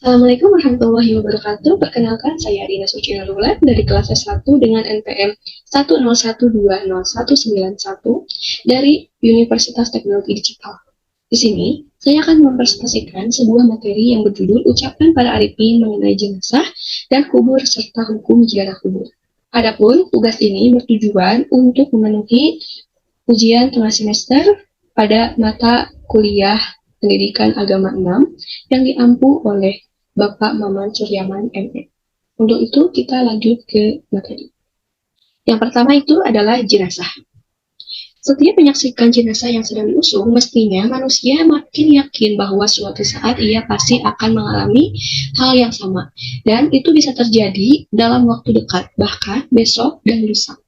Assalamualaikum warahmatullahi wabarakatuh. Perkenalkan, saya Arina Suci Nurul dari kelas S1 dengan NPM 101201191 dari Universitas Teknologi Digital. Di sini, saya akan mempresentasikan sebuah materi yang berjudul Ucapan para Arifin mengenai jenazah dan kubur serta hukum ziarah kubur. Adapun tugas ini bertujuan untuk memenuhi ujian tengah semester pada mata kuliah Pendidikan Agama 6 yang diampu oleh Bapak Maman Suryaman ME. Untuk itu kita lanjut ke materi. Yang pertama itu adalah jenazah. Setiap menyaksikan jenazah yang sedang diusung, mestinya manusia makin yakin bahwa suatu saat ia pasti akan mengalami hal yang sama. Dan itu bisa terjadi dalam waktu dekat, bahkan besok dan lusa.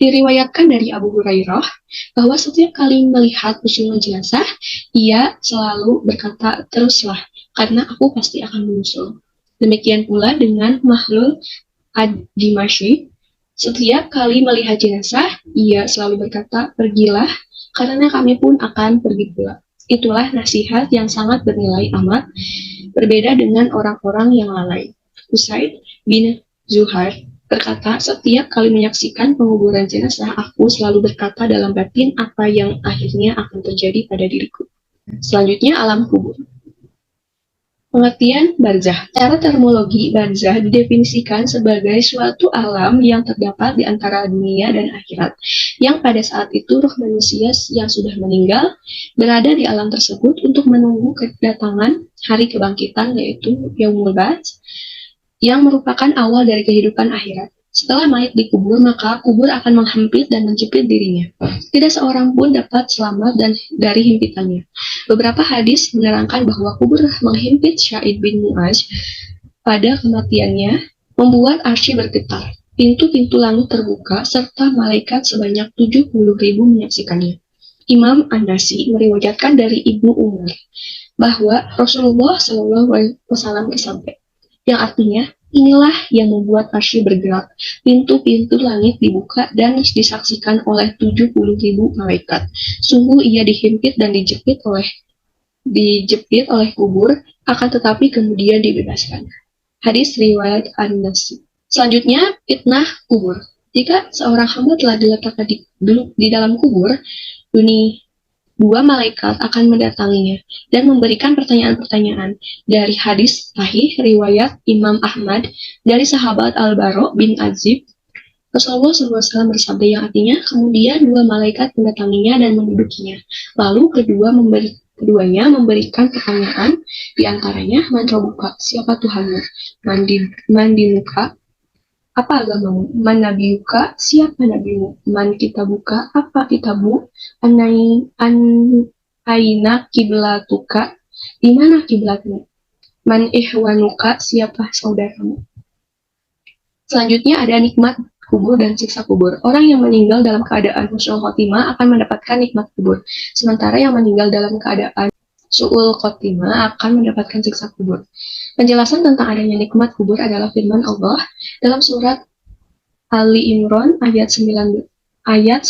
Diriwayatkan dari Abu Hurairah bahwa setiap kali melihat usungan jenazah, ia selalu berkata, teruslah, karena aku pasti akan menyusul. Demikian pula dengan Mahlul ad-Dimashqi. Setiap kali melihat jenazah, ia selalu berkata, pergilah, karena kami pun akan pergi pula. Itulah nasihat yang sangat bernilai amat, berbeda dengan orang-orang yang lalai. Usaid bin Zuhair berkata, setiap kali menyaksikan penguburan jenazah, aku selalu berkata dalam batin apa yang akhirnya akan terjadi pada diriku. Selanjutnya, alam kubur. Pengertian barzah. Secara terminologi, barzah didefinisikan sebagai suatu alam yang terdapat di antara dunia dan akhirat, yang pada saat itu roh manusia yang sudah meninggal berada di alam tersebut untuk menunggu kedatangan hari kebangkitan, yaitu Yaumul Ba'ts, yang merupakan awal dari kehidupan akhirat. Setelah mayat dikubur, maka kubur akan menghempit dan menjepit dirinya. Tidak seorang pun dapat selamat dari himpitannya. Beberapa hadis menerangkan bahwa kubur menghimpit Sa'id bin Mu'adz pada kematiannya membuat arsy bergetar. Pintu-pintu langit terbuka serta malaikat sebanyak 70.000 menyaksikannya. Imam An-Nasi meriwayatkan dari Ibnu Umar bahwa Rasulullah SAW bersabda, yang artinya, inilah yang membuat arsy bergerak, pintu-pintu langit dibuka dan disaksikan oleh 70.000 malaikat. Sungguh ia dihimpit dan dijepit oleh kubur, akan tetapi kemudian dibebaskan. Hadis riwayat An-Nasi. Selanjutnya, fitnah kubur. Jika seorang hamba telah diletakkan di dalam kubur, dua malaikat akan mendatanginya dan memberikan pertanyaan-pertanyaan. Dari hadis sahih riwayat Imam Ahmad dari sahabat Al-Bara bin Azib, Rasulullah SAW bersabda, yang artinya, kemudian dua malaikat mendatanginya dan mendudukinya. Lalu keduanya memberikan pertanyaan, di antaranya, man rabbuka, siapa Tuhanmu? Man dinuka, apa agamamu? Man nabiyuka, siapa nabimu? Man kitabuka, apa kitabu? Aina kiblatuka, di mana kiblatmu? Man ihwanuka, siapa saudaramu? Selanjutnya ada nikmat kubur dan siksa kubur. Orang yang meninggal dalam keadaan husnul khotimah akan mendapatkan nikmat kubur, sementara yang meninggal dalam keadaan su'ul khotimah akan mendapatkan siksa kubur. Penjelasan tentang adanya nikmat kubur adalah firman Allah dalam surat Ali Imran ayat 169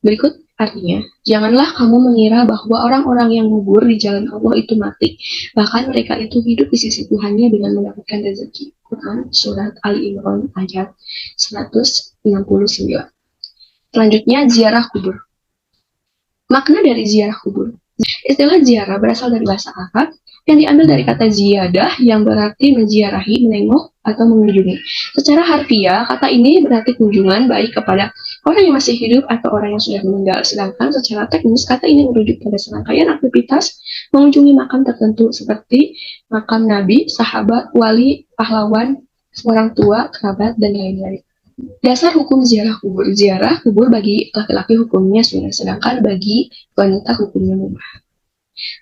berikut artinya, janganlah kamu mengira bahwa orang-orang yang gugur di jalan Allah itu mati, bahkan mereka itu hidup di sisi Tuhannya dengan mendapatkan rezeki. Quran surat Ali Imran ayat 169. Selanjutnya, ziarah kubur. Makna dari ziarah kubur. Istilah ziarah berasal dari bahasa Arab yang diambil dari kata ziyadah yang berarti menziarahi, menengok, atau mengunjungi. Secara harfiah, kata ini berarti kunjungan baik kepada orang yang masih hidup atau orang yang sudah meninggal. Sedangkan secara teknis, kata ini merujuk pada serangkaian aktivitas mengunjungi makam tertentu seperti makam nabi, sahabat, wali, pahlawan, orang tua, kerabat, dan lain-lain. Dasar hukum ziarah kubur. Ziarah kubur bagi laki-laki hukumnya sunnah, sedangkan bagi wanita hukumnya mubah.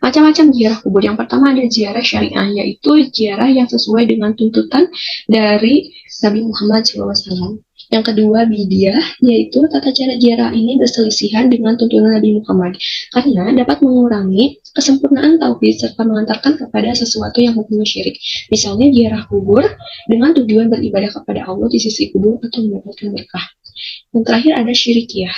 Macam-macam ziarah kubur. Yang pertama ada ziarah syariah, yaitu ziarah yang sesuai dengan tuntutan dari Nabi Muhammad SAW. Yang kedua bid'ah, yaitu tata cara ziarah ini berselisihan dengan tuntunan Nabi Muhammad, karena dapat mengurangi kesempurnaan tauhid serta mengantarkan kepada sesuatu yang hukumnya syirik. Misalnya ziarah kubur dengan tujuan beribadah kepada Allah di sisi kubur atau mendapatkan berkah. Yang terakhir ada syirikiyah.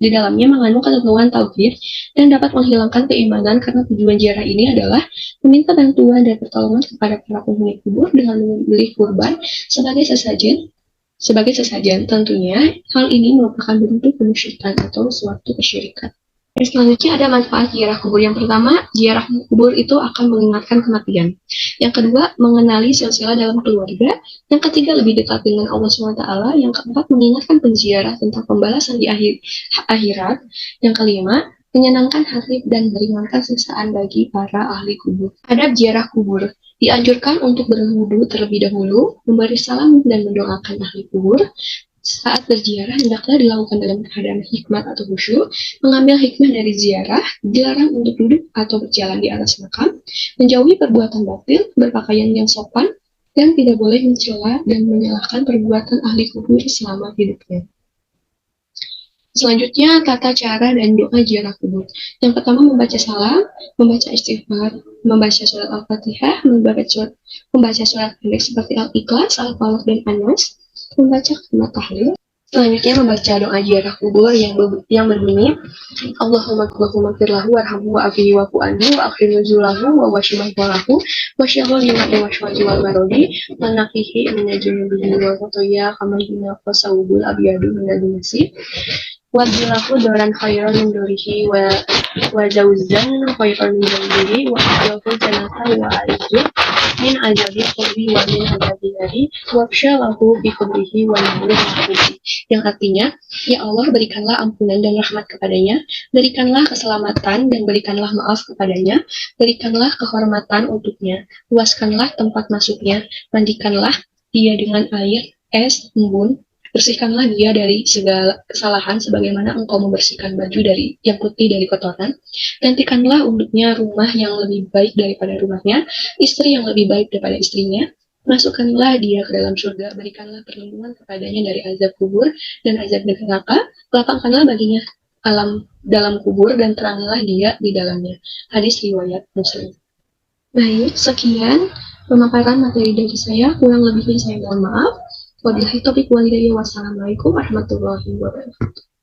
Di dalamnya mengandung ketentuan tauhid dan dapat menghilangkan keimanan karena tujuan ziarah ini adalah meminta bantuan dan pertolongan kepada para penghuni kubur dengan membeli kurban sebagai sesajen. Tentunya hal ini merupakan bentuk kemusyrikan atau suatu kesyirikan. Dan selanjutnya ada manfaat ziarah kubur. Yang pertama, ziarah kubur itu akan mengingatkan kematian. Yang kedua, mengenali silsilah dalam keluarga. Yang ketiga, lebih dekat dengan Allah SWT. Yang keempat, mengingatkan penziarah tentang pembalasan di akhirat. Yang kelima, menyenangkan hati dan meringankan siksaan bagi para ahli kubur. Adab ziarah kubur. Dianjurkan untuk berwudu terlebih dahulu, memberi salam dan mendoakan ahli kubur. Saat berziarah, hendaklah dilakukan dalam keadaan hikmat atau khusyuk, mengambil hikmah dari ziarah, dilarang untuk duduk atau berjalan di atas makam, menjauhi perbuatan batil, berpakaian yang sopan, dan tidak boleh mencela dan menyalahkan perbuatan ahli kubur selama hidupnya. Selanjutnya, tata cara dan doa ziarah kubur. Yang pertama, membaca salam, membaca istighfar, membaca surat Al-Fatihah, membaca surat pendek seperti Al-Ikhlas, Al-Falaq, dan An-Nas, membaca kalimat tahlil. Selanjutnya membaca doa ziarah kubur yang berbunyi Allahumma firlahu warhamhu wa afihi wa fu'anhu wa akhir nuzulahu wa washimah walahu wa syahul limati wa syawati wal marodi wa nakihi minajumi bihi wa kotoya kamadina fasawubul abiyadu minadunasi wa bilahu doran khairan min durihi wa zawzan khairan min zawzihi wa bilahu janatan wa alihi min azabi kubri wa min azabi nari wabshalahu bi kubrihi wa naburi mahbubi. Yang artinya, ya Allah, berikanlah ampunan dan rahmat kepadanya, berikanlah keselamatan dan berikanlah maaf kepadanya, berikanlah kehormatan untuknya, luaskanlah tempat masuknya, mandikanlah dia dengan air, es, embun, bersihkanlah dia dari segala kesalahan sebagaimana engkau membersihkan baju yang putih dari kotoran. Gantikanlah untuknya rumah yang lebih baik daripada rumahnya, istri yang lebih baik daripada istrinya. Masukkanlah dia ke dalam surga, berikanlah perlindungan kepadanya dari azab kubur dan azab neraka, lapangkanlah baginya alam dalam kubur dan terangilah dia di dalamnya. Hadis riwayat Muslim. Baik, sekian pemaparan materi dari saya. Kurang lebihnya saya mohon maaf. Wabillahi taufiq wal hidayah. Wassalamualaikum warahmatullahi wabarakatuh.